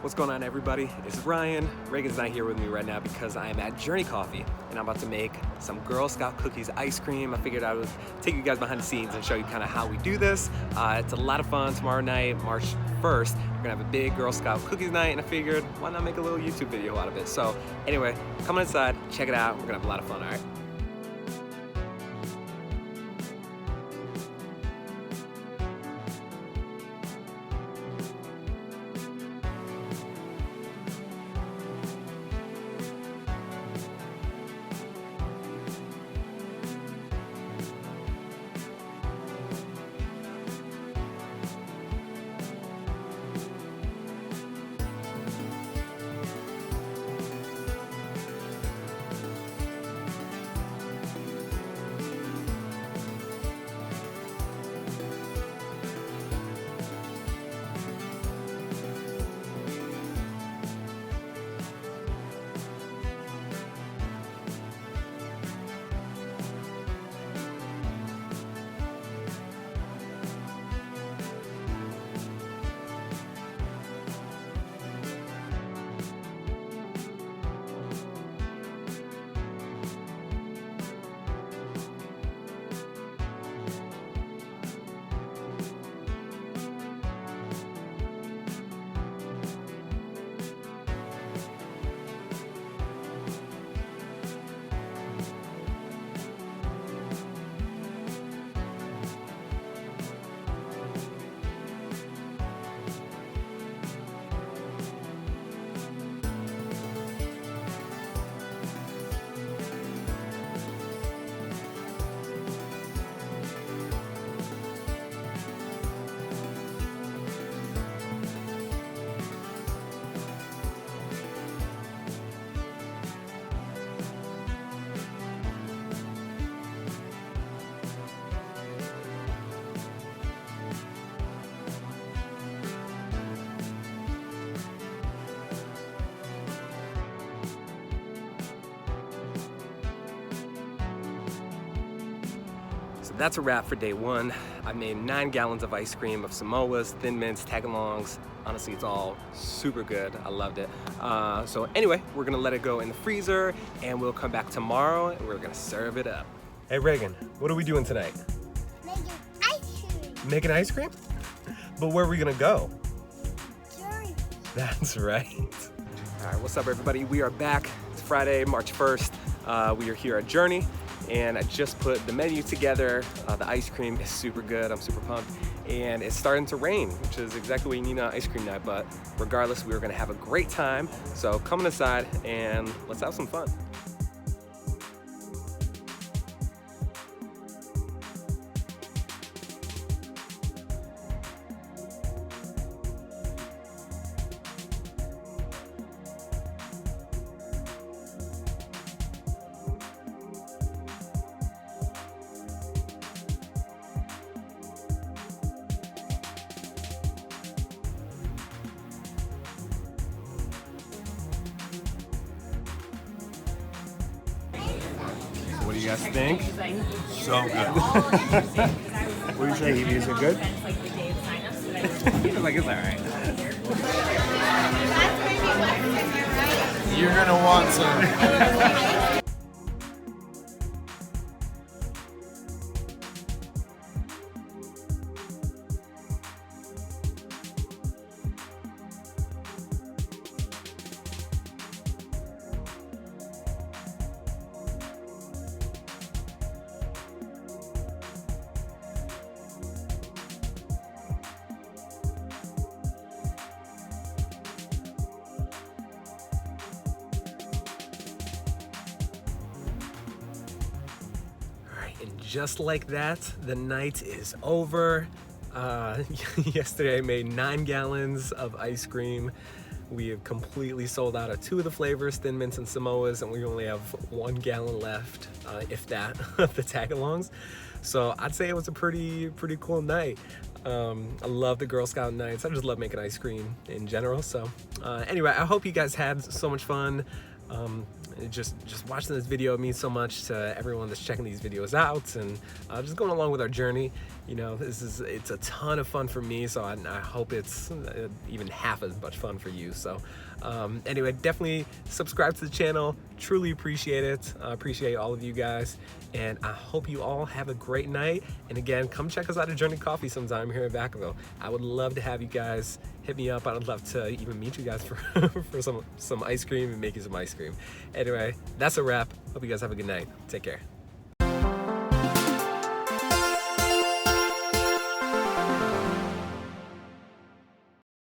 What's going on, everybody? It's Ryan. Reagan's not here with me right now because I am at Journey Coffee and I'm about to make some Girl Scout cookies ice cream. I figured I would take you guys behind the scenes and show you kind of how we do this. It's a lot of fun. Tomorrow night, March 1st, we're gonna have a big Girl Scout cookies night, and I figured why not make a little YouTube video out of it. So anyway, come inside, check it out. We're gonna have a lot of fun, all right? So that's a wrap for day one. I made 9 gallons of ice cream of Samoas, Thin Mints, Tagalongs. Honestly, it's all super good. I loved it. So anyway, we're gonna let it go in the freezer and we'll come back tomorrow and we're gonna serve it up. Hey Reagan, what are we doing tonight? Making ice cream. Making ice cream? But where are we gonna go? Journey. That's right. All right, what's up everybody? We are back. It's Friday, March 1st. We are here at Journey. And I just put the menu together. The ice cream is super good. I'm super pumped. And it's starting to rain, which is exactly what you need on ice cream night. But regardless, we're gonna have a great time. So come on inside and let's have some fun. What do you guys think? So good. What do you say, Evie? Is it good? Like, it's all right. You're gonna want some. And just like that, the night is over. Yesterday I made 9 gallons of ice cream. We have completely sold out of 2 of the flavors, Thin Mints and Samoas, and we only have 1 gallon left, if that, of the Tagalongs. So I'd say it was a pretty cool night. I love the Girl Scout nights. I just love making ice cream in general. So anyway, I hope you guys had so much fun. just watching this video means so much to everyone that's checking these videos out and just going along with our journey. You know, it's a ton of fun for me, so I hope it's even half as much fun for you. So anyway, definitely subscribe to the channel. Truly appreciate it. I appreciate all of you guys, and I hope you all have a great night. And again, come check us out at Journey Coffee sometime here in Vacaville. I would love to have you guys. Hit me up. I'd love to even meet you guys for some ice cream and make you some ice cream. Anyway, that's a wrap. Hope you guys have a good night. Take care.